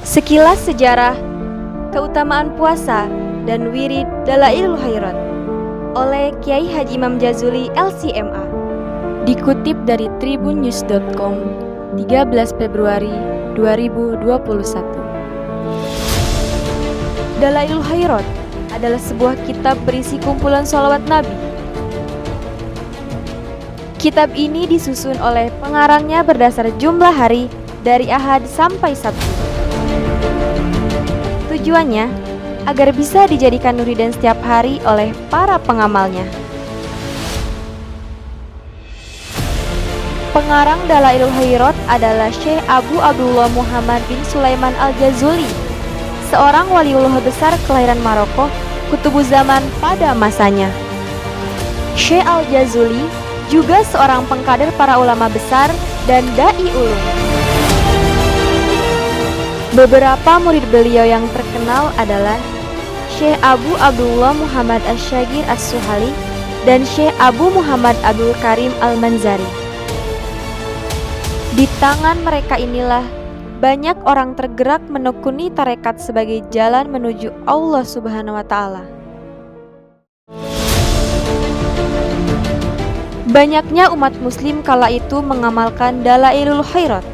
Sekilas sejarah, keutamaan puasa dan wirid Dalailul Khairat oleh Kiai Haji Imam Jazuli LCMA. Dikutip dari tribunnews.com 13 Februari 2021. Dalailul Khairat adalah sebuah kitab berisi kumpulan sholawat Nabi. Kitab ini disusun oleh pengarangnya berdasar jumlah hari dari Ahad sampai Sabtu. Tujuannya agar bisa dijadikan nuriden setiap hari oleh para pengamalnya. Pengarang Dalailul Khairat adalah Syekh Abu Abdullah Muhammad bin Sulaiman Al-Jazuli, seorang waliullah besar kelahiran Maroko, kutubuz zaman pada masanya. Syekh Al-Jazuli juga seorang pengkader para ulama besar dan dai ulum. Beberapa murid beliau yang terkenal adalah Syekh Abu Abdullah Muhammad Asy-Syagir As-Suhali dan Syekh Abu Muhammad Abdul Karim Al-Manzari. Di tangan mereka inilah banyak orang tergerak menekuni tarekat sebagai jalan menuju Allah Subhanahu wa Ta'ala. Banyaknya umat muslim kala itu mengamalkan Dalailul Khairat.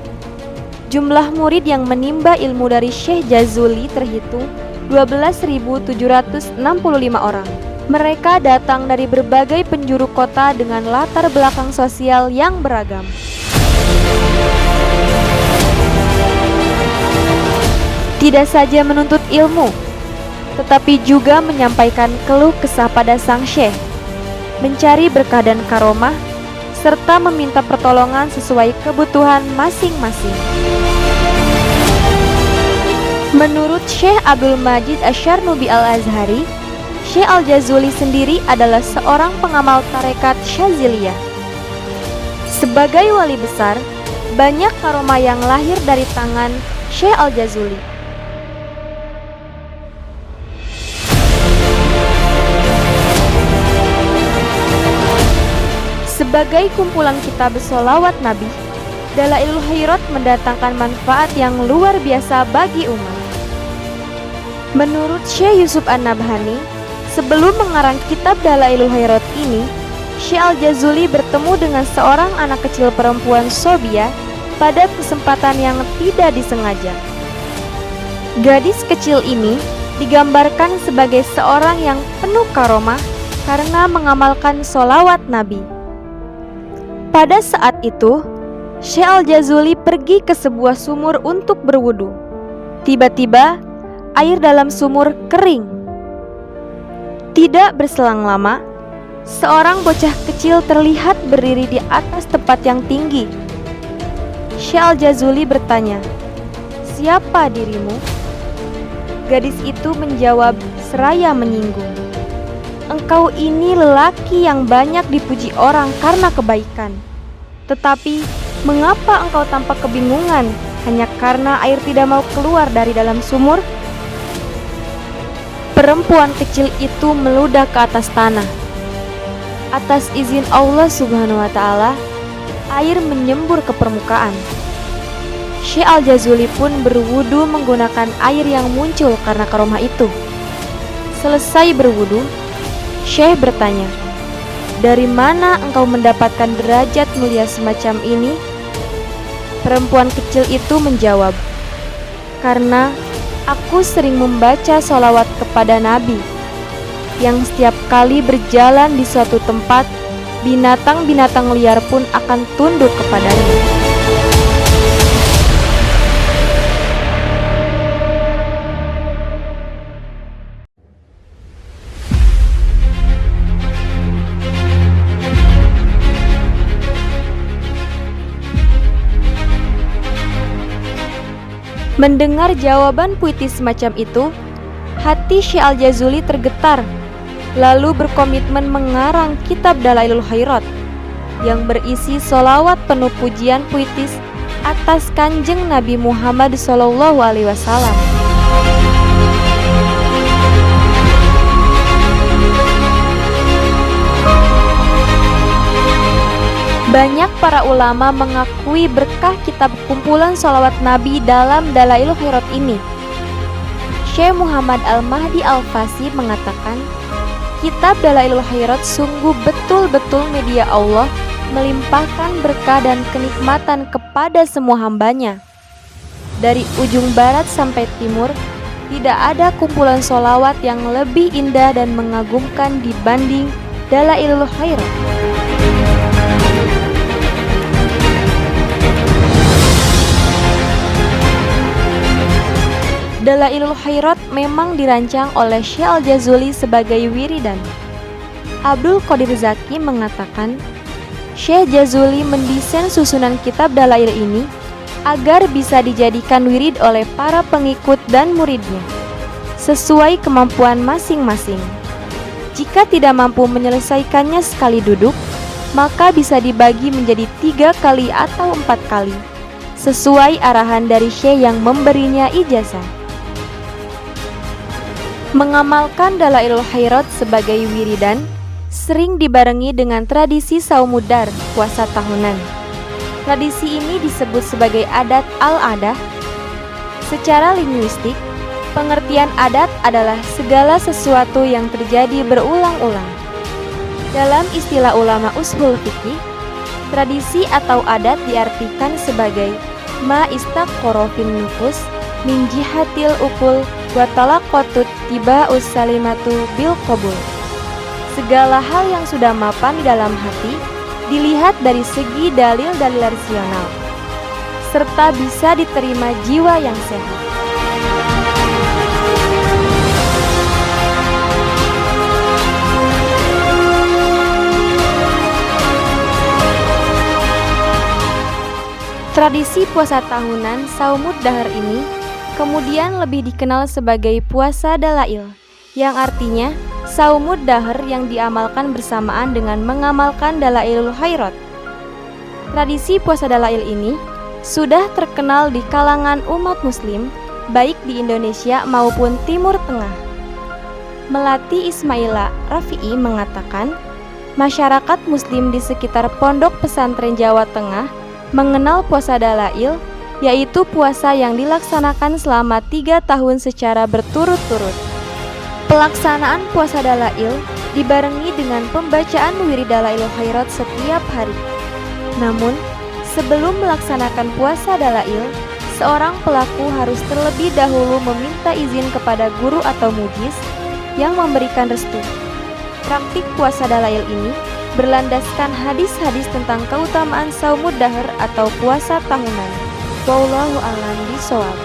Jumlah murid yang menimba ilmu dari Syekh Jazuli terhitung 12.765 orang. Mereka datang dari berbagai penjuru kota dengan latar belakang sosial yang beragam. Tidak saja menuntut ilmu, tetapi juga menyampaikan keluh kesah pada sang syekh, mencari berkah dan karomah, serta meminta pertolongan sesuai kebutuhan masing-masing. Menurut Syekh Abdul Majid Asy-Syarnubi Al-Azhari, Syekh Al-Jazuli sendiri adalah seorang pengamal tarekat Syaziliyah. Sebagai wali besar, banyak karomah yang lahir dari tangan Syekh Al-Jazuli. Sebagai kumpulan kitab sholawat Nabi, Dalailul Khairat mendatangkan manfaat yang luar biasa bagi umat. Menurut Syekh Yusuf An-Nabhani, sebelum mengarang kitab Dalailul Khairat ini, Syekh Al-Jazuli bertemu dengan seorang anak kecil perempuan Sobia pada kesempatan yang tidak disengaja. Gadis kecil ini digambarkan sebagai seorang yang penuh karomah karena mengamalkan sholawat Nabi. Pada saat itu, Syekh Al-Jazuli pergi ke sebuah sumur untuk berwudu. Tiba-tiba, air dalam sumur kering. Tidak berselang lama, seorang bocah kecil terlihat berdiri di atas tempat yang tinggi. Syekh Al-Jazuli bertanya, "Siapa dirimu?" Gadis itu menjawab seraya menyinggung, "Engkau ini lelaki yang banyak dipuji orang karena kebaikan. Tetapi, mengapa engkau tampak kebingungan hanya karena air tidak mau keluar dari dalam sumur?" Perempuan kecil itu meludah ke atas tanah. Atas izin Allah Subhanahu wa Ta'ala, air menyembur ke permukaan. Syekh Al-Jazuli pun berwudu menggunakan air yang muncul karena karomah itu. Selesai berwudu, Syekh bertanya, "Dari mana engkau mendapatkan derajat mulia semacam ini?" Perempuan kecil itu menjawab, "Karena aku sering membaca sholawat kepada Nabi, yang setiap kali berjalan di suatu tempat, binatang-binatang liar pun akan tunduk kepadanya." Mendengar jawaban puitis semacam itu, hati Syekh Al-Jazuli tergetar, lalu berkomitmen mengarang kitab Dalailul Khairat yang berisi sholawat penuh pujian puitis atas Kanjeng Nabi Muhammad SAW. Banyak para ulama mengakui berkah kitab kumpulan sholawat Nabi dalam Dalailul Khairat ini. Syekh Muhammad Al-Mahdi Al-Fasi mengatakan, kitab Dalailul Khairat sungguh betul-betul media Allah melimpahkan berkah dan kenikmatan kepada semua hambanya. Dari ujung barat sampai timur, tidak ada kumpulan sholawat yang lebih indah dan mengagumkan dibanding Dalailul Khairat. Dalailul Khairat memang dirancang oleh Syekh Al-Jazuli sebagai wiridan. Abdul Qadir Zaki mengatakan, Syekh Jazuli mendesain susunan kitab Dalail ini agar bisa dijadikan wirid oleh para pengikut dan muridnya, sesuai kemampuan masing-masing. Jika tidak mampu menyelesaikannya sekali duduk, maka bisa dibagi menjadi 3 kali atau 4 kali, sesuai arahan dari Syekh yang memberinya ijazah. Mengamalkan Dalailul Khairat sebagai wiridan sering dibarengi dengan tradisi saum mudar, puasa tahunan. Tradisi ini disebut sebagai adat al-adah. Secara linguistik, pengertian adat adalah segala sesuatu yang terjadi berulang-ulang. Dalam istilah ulama ushul fikih, tradisi atau adat diartikan sebagai ma istaqarra fin nufus min jihatil ukul wa talaqatut tiba ussalimatu bil qabul. Segala hal yang sudah mapan di dalam hati dilihat dari segi dalil-dalil rasional, serta bisa diterima jiwa yang sehat. Tradisi puasa tahunan Saumud Dahar ini kemudian lebih dikenal sebagai puasa Dalail, yang artinya Saumud Dahar yang diamalkan bersamaan dengan mengamalkan Dalailul Khairat. Tradisi puasa Dalail ini sudah terkenal di kalangan umat muslim, baik di Indonesia maupun Timur Tengah. Melati Ismaila Rafi'i mengatakan, masyarakat muslim di sekitar pondok pesantren Jawa Tengah mengenal puasa Dalail, yaitu puasa yang dilaksanakan selama 3 tahun secara berturut-turut. Pelaksanaan puasa Dalail dibarengi dengan pembacaan wirid Dalailul Khairat setiap hari. Namun, sebelum melaksanakan puasa Dalail, seorang pelaku harus terlebih dahulu meminta izin kepada guru atau mujis yang memberikan restu. Praktik puasa Dalail ini berlandaskan hadis-hadis tentang keutamaan Saumud Dahar atau puasa tahunan. Wallahu a'lam bishawab.